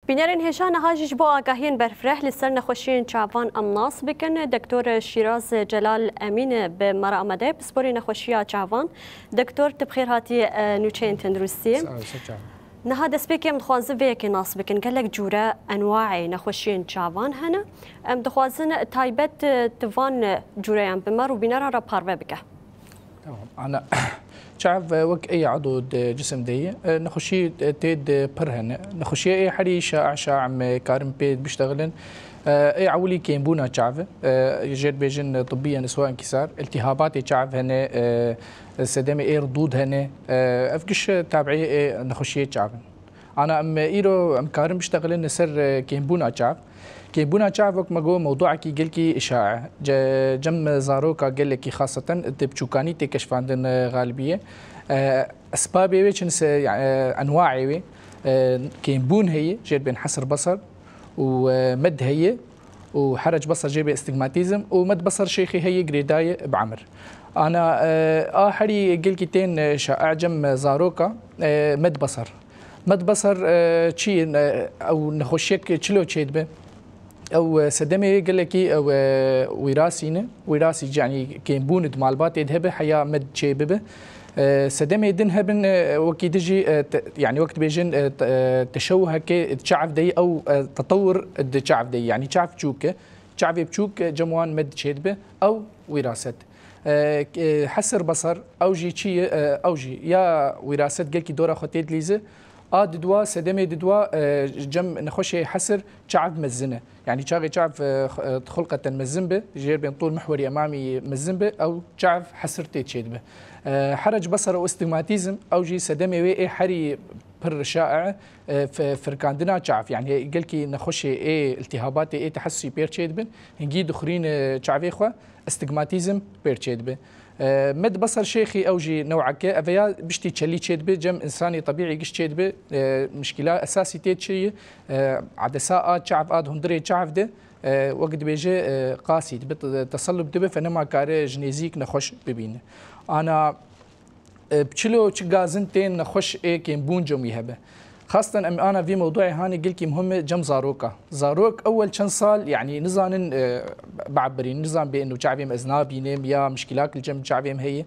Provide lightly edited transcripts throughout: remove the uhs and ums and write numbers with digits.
بینرین هشان هاجش با آگاهین برفرح لسر نخوشین چاوان امناس بکن دکتور شیراز جلال امین به مرا آمده بسپوری نخوشی چاوان دکتور تبخیر هاتی نوچین تندرستی نها دست بکم خوازه ویکی ناس بکن گلک جوره انواعی نخوشین چاوان هنه دخوازن تایبت توان جوره ام بمر و بینر را پاروه بکه. أنا شعب وك أي عضو جسم دي نخشي تيد برهن نخشي أي حري شاع كارم بيت بيشتغلن أي عولي كيمبونا شعب جد بيجن طبيا سواء انكسار التهابات شعب هنا سدمي إيه ردود هنا أفكش تابعي نخشي شعب أنا أم إيرو أم كارم بيشتغلن نسر كيمبونا شعب كيبونا شعبك مجو موضوعك يجيلكي إشاعة جم زاروكا جلكي خاصة تبشوكاني تكشف عندنا غالبية أسبابي ويش يعني أنواعي كيبون هي جيب بين حسر بصر ومد هي وحرج بصر جيب استجماتيزم ومد بصر شيخي هي جريداية بعمر أنا حري جلكي تين شائع جم زاروكا مد بصر شيء أو نخشيك تشلو تشيد به او سدمي قال لك او وراثي يعني كيمبون مالبات يذهب حياه مد شيبه سدمي دنهبن وكي تجي يعني وقت بيجن تشوه كي تشعف دي او تطور التشعف دي يعني تشعف تشوك تشعف بتشوك جموان مد شيبه او وراثه حسر بصر او جي او جي يا وراثه قال لك دوره خوتيد ليزه ددوا سدمي ددوا جم نخشي حسر شعب مزنه يعني شعب خلقة مزنبه جير بين طول محوري امامي مزنبه او شعب حسر تيتشيدبه حرج بصر واستجماتيزم او جي سدمي وي حري بر شائع فركاندنا شعب يعني قالكي نخشي التهابات تحسي بيرتشيدبن هنجي دخرين شعب اخوه استجماتيزم بيرتشيدبه مد بصر شيخي اوجي نوعك افيا بشتي تشلي تشيدبه جم انساني طبيعي قش تشيدبه مشكله اساسي تيتشي عدساء شعب هندري شعب ده وقت بيجي قاسي تصلب دبه فنما كاري جنيزيك نخش ببينه انا بتشلو تشغازنتين نخش كيمبون جمي هبه خاصة أنا في موضوعي هاني قلت مهم جم زاروك أول كم صال يعني نزان بعبرين نزان بأنه شعبي أزنابي نيم يا مشكلات الجم شعبي هي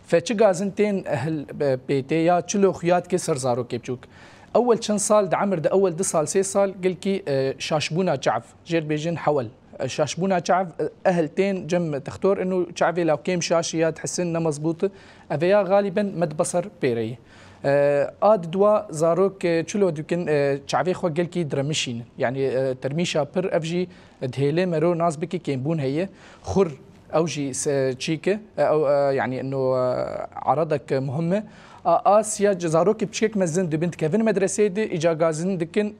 فشجازنتين أهل بيتي يا تشلو خيات كسر زاروك يبشوك أول كم صال ده عمر ده أول 2 صال 3 صال قلت شاشبونا شعب جير بيجن حول شاشبونا شعب أهلتين جم تختار إنه شعبي لو كيم شاشيات حسنا مزبوطة أفيا غالبا مد بصر بيري دوا زاروك تشلو دكن شعبي خو قالكي درمشين يعني ترميشا بر افجي دهيله مرو ناس بكي كيمبون هي خر اوجي تشيكه او يعني انه عرضك مهمه اسيا زاروك بشيك مزن بنت كيفن مدرسه دي اجا غازن دكن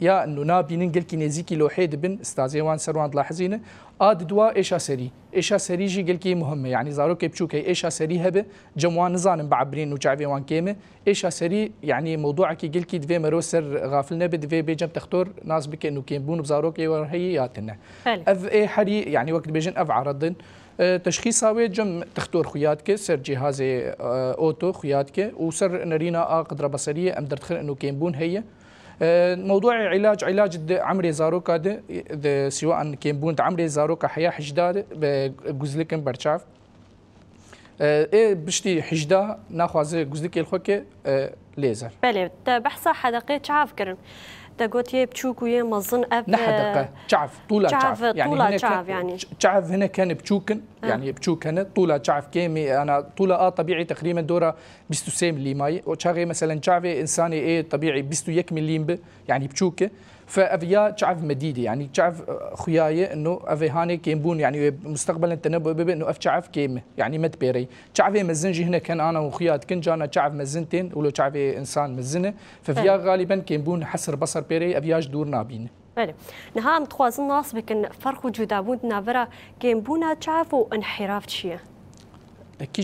يا انه نابين قالكي نزيكي لوحيد بن استاذ وان سروان لاحظينه دوا ايشا سري جي قالكي مهمه يعني زاروك بشوك ايشا سري هبه جموان نزان بعبرين وشعبي وان كيمه ايشا سري يعني موضوعك قالكي دفي مروسر غافلنا بدفي بيجم تختار ناس بك انه كيمبون بزاروك هياتنا اف اي حري يعني وقت بيجن اف عرضن تشخيصاوي جم تختار خياتك سر جهاز اوتو خياتك وسر نرينا قدره بصريه ام درتخل انه كيمبون هي موضوع علاج عمري زاروكا ده سواء كيمبون عمري زاروكا حياه حجداد بجزلكن برشاف بشتي حجدا ناخذ جزلك الخوكه ليزر بله بحث حدقه شعف كرن تقولي بتشوكوية مظن أب نحدقة شعف طولة شعف يعني هنا شعف يعني شعف هنا كان بتشوكن يعني بتشوك هنا طولة شعف كيمي أنا طولة طبيعي تقريبا دورة 22 ملي ماي وشاغي مثلا شعف إنساني طبيعي 21 ملي يعني بتشوكه فأفيا شعف مديدة يعني شعف خياية إنه أفي هاني كيمبون يعني مستقبلا تنبؤ بإنه أف شعف كيمة يعني مت بيري شعفي مزنجي هنا كان أنا وخيات كن جانا شعف مزنتين ولو شعفي إنسان مزنة ففيا غالبا كيمبون حسر بصر بيري أفياش دور نابين. بله نها متخوازن ناس بكن فرق وجودابون نافرا كيمبونا شعف وانحراف شيء.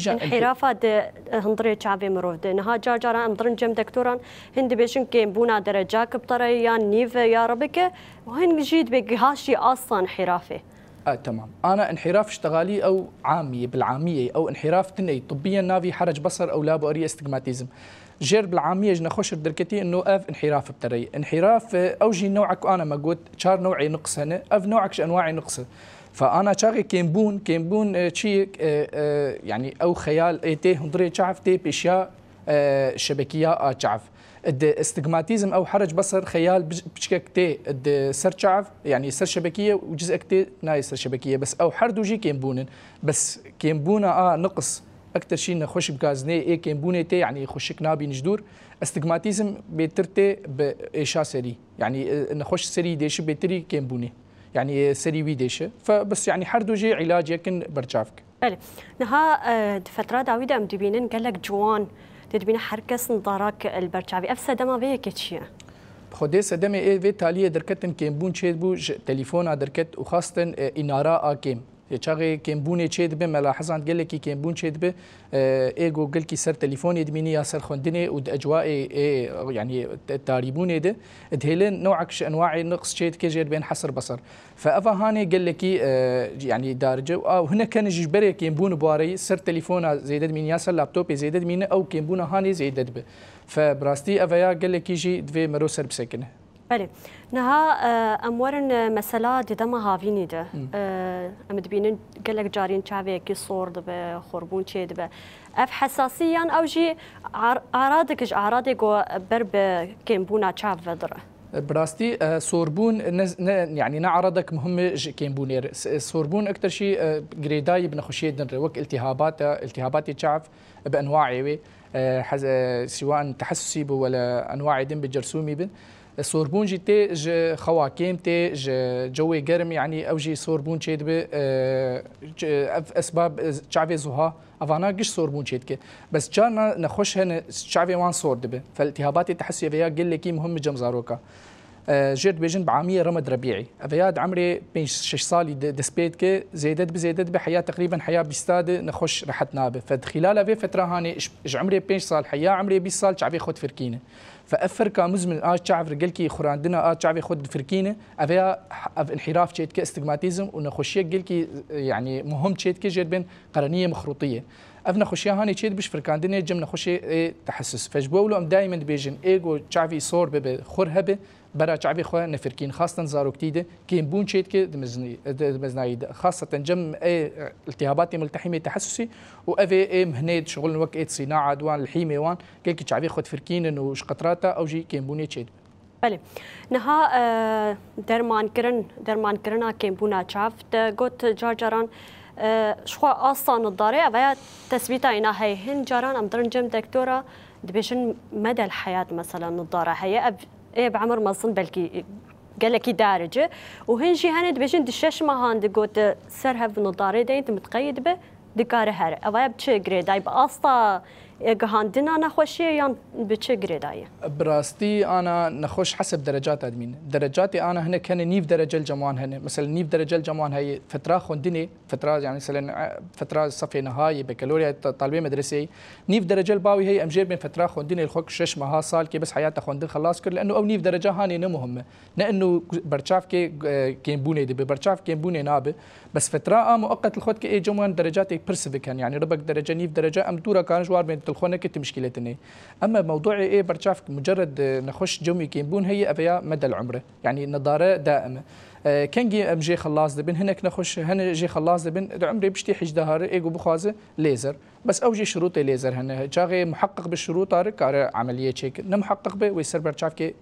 انحرافات هندري شعبي مروف نها جارجارا امدرن جم دكتوران هند بيشن كيمبونا درجاك بطريان نيف يا ربك وهن جيد بهاشي اصلا انحرافي تمام انا انحراف اشتغالي او عاميه بالعاميه او انحراف تني طبيا نافي حرج بصر او لابو اري استجماتيزم جير بالعاميه جنا خوش دركتي انه اف انحراف بتري انحراف اوجي نوعك انا ما قلت شار نوعي نقص هنا اف نوعك انواعي نقص فانا شاغي كيمبون شيء يعني او خيال ايتي هندري شعف تي باشياء شبكيه شعف استجماتيزم او حرج بصر خيال بشكك تي سر شعف يعني سر شبكيه وجزء تي ناي سر شبكيه بس او حردو جي كيمبونن بس كيمبونا نقص اكثر شيء نخش بغازني اي كيمبوني تي يعني يخشك نابي نجدور استجماتيزم بيترتي باشا سري يعني نخش سري ديش بيتري كيمبوني يعني سري ويديش فبس يعني حردو جي علاج يمكن برشافك. بله نها فترة داويدا ام دبينن قال لك جوان تدبين حركس نظارك البرشافي افسد ما بيه كتشيا. خدي سدمي اي في تاليه دركتن كيمبون تشيد بو تليفون دركت وخاصه انارا كيم يشاغي كيمبوني تشيد به ملاحظان قال لك كيمبون تشيد به ايجو قال لك سر تليفون يدميني يا سر خندني ود اجواء يعني تاريبوني ده دهلن نوعك انواع نقص تشيد كجير بين حصر بصر فافا هاني قال لك يعني دارجه وهنا كان جبري كيمبون بواري سر تليفون زيدد من ياسر لابتوب زيدد من او كيمبون هاني زيدد به فبراستي افيا قال لك يجي دفي مروسر بسكنه. بله نها امورن مسألة دما هافيني ده امد بينن قال لك جارين شعبي كي صور دبه خربون شيء دبه اف حساسيا او جي اعراضك اعراضك برب كيمبونا شعب فدره براستي صوربون يعني نعرضك مهمة كيمبونير صوربون أكثر شيء جريداي بنخشيه دنر وك التهابات شعب بأنواعه سواء تحسسي ولا أنواع دم بالجرثومي بن صوربون جي خواكيم تي جوي جرم يعني او جي صوربون تشيد ب اسباب شعبي زها افانا قش صوربون تشيد كي بس جانا نخش هنا شعبي وان صور دبه فالالتهابات التحسيه فيها قال لك مهم جمزاروكا جيت بيجن بعاميه رمض ربيعي افياد عمري 6 سالي دسبيت كي زيدت بحياه تقريبا حياه بيستاد نخش رحت نابه فخلال في فتره هاني عمري 5 سال حياه عمري 20 سال شعبي خد فركينه فافركا مزمن شعب رجلكي خراندنا شعبي خد فركينه افيا انحراف تشيت كي استجماتيزم ونخشيه قلكي يعني مهم تشيت كي جيت بين قرنيه مخروطيه افنا خشيه هاني تشيت بش فركاندنا جمنا خشيه تحسس فجبولو ام دائما بيجن ايجو شعبي صور بخرهبه برا شعبي خو نفركين خاصة زارو كتيدة كين بون شيت كي دمزنايد خاصة جم التهابات ملتحمة تحسسي وأفي مهنيد شغل وقت صناعة دوان الحيمة وان كي شعبي خد فركين وش قطراتا أو جي كين بوني شيت. بله نها درمان كرنا كين بونا شافت قط جارجران شو أصلا الضارة ويا تثبيت عنا هي هن جاران أم درنجم دكتورة دبيشن مدى الحياة مثلا الضارة هي ايه بعمر مصن بلكي قال لك دارجه وهنجي هند بيجن دشش ما هاند قوت سرها في نظاري دي انت متقيد به دكاره هر اوي بتشي جريداي باسطا هاندنا نخوشي يعني بتشي جريداي براستي انا نخش حسب درجات ادمين درجاتي انا هنا كان نيف درجه الجموان هنا مثلا نيف درجه الجموان هي فتره خندني فتره يعني مثلا فتره صفي نهايه بكالوريا طالبه مدرسي نيف درجه الباوي هي امجير من فتره خندني الخوك شش مها صال كي بس حياته خندن خلاص كل لانه او نيف درجه هاني مهمه لانه برشاف كي كيمبوني دي برشاف كيمبوني نابه بس فتره مؤقت الخوت كي جموان درجاتي برسفكن يعني ربك درجه نيف درجه ام دورا كان جوار بين الخونه كنت مشكلتني اما موضوعي ايه برشاف مجرد نخش جومي كيمبون هي افيا مدى العمر يعني نظاره دائمه كان جي ام جي خلاص دبن هناك نخش هنا جي خلاص دبن عمري بشتي حج دهار ايجو بخازه ليزر بس اوجي شروط ليزر هنا جاغي محقق بالشروط كار عمليه تشيك محقق به ويسر برشاف كي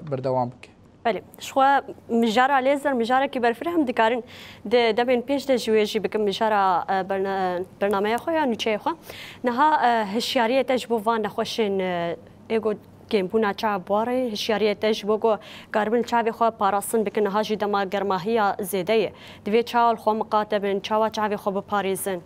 بردوام بك بله شو مجارة ليزر مجارة كبر فرهم دكارن دبين بيش دجويجي بكم مجارة برنامج خويا نوتشي خو نها هشيارية تجبو فان نخوشين ايجو كيمبونا شعب واري هشيارية تجبو قاربن شعبي خو باراسن بكن هاجي دما جرماهية زيدية دفي شاول خو مقاتبن شعبي خو بباريزن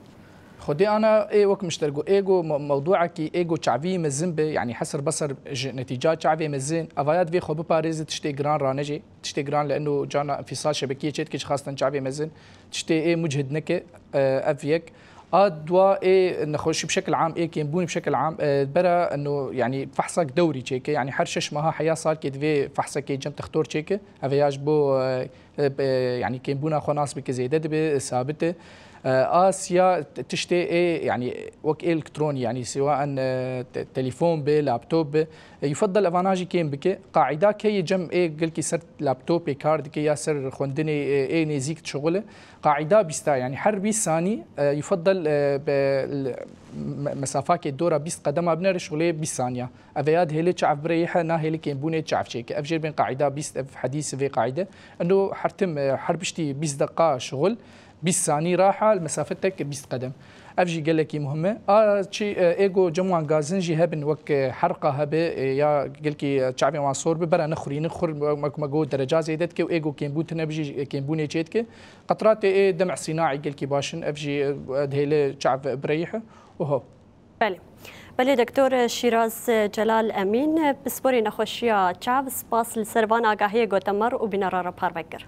خدي انا ايه وك مشتركو ايجو موضوعك ايجو شعبي مزنبه يعني حسر بصر نتيجات شعبي مزين افايات في خو باريس تشتي جران رانجي تشتي جران لانه جانا انفصال شبكيه تشتكي خاصه شعبي مزين تشتي ايه مجهد نكه افيك ادوا ايه نخش بشكل عام ايه كيمبوني بشكل عام برا انه يعني فحصك دوري تشيكي يعني حرشش ما حياه صار كي فحصك جم تختار تشيكي افياج بو يعني كيمبونا خو ناس بك زيدت ثابته اسيا تشتي يعني وك الكتروني يعني سواء تليفون به لابتوب يفضل افاناجي كيم بك قاعده كي جم قال كي سر لابتوب كارد كي ياسر خوندني نزيك شغله قاعده بيستا يعني حر 20 ثاني يفضل مسافات الدوره 20 قدم ابنر شغله 20 ثانيه افياد هيلي تشعف بريحه نا هيلي كيم بوني تشعف شيك افجر بين قاعده 20 حديث في قاعده انه حرتم حربشتي 20 دقائق شغل 20 ثانيه راحه مسافتك 20 قدم افجي قال لك مهمه شي ايجو جموان غازنجي هبن وك حرقه هبه يا قال لك شعبي ما صور ببر نخري نخر ماكو درجات زيدتك وايجو كيمبوتنا بيجي كيمبوني تشيتك قطرات دمع صناعي قال لك باشن افجي هيله شعب بريحه وهو بله دکتور شیراز جلال امین بسپوری نخوشیا شعب سپاس لسروان آگاهی گوتمر و بینرار پاروگر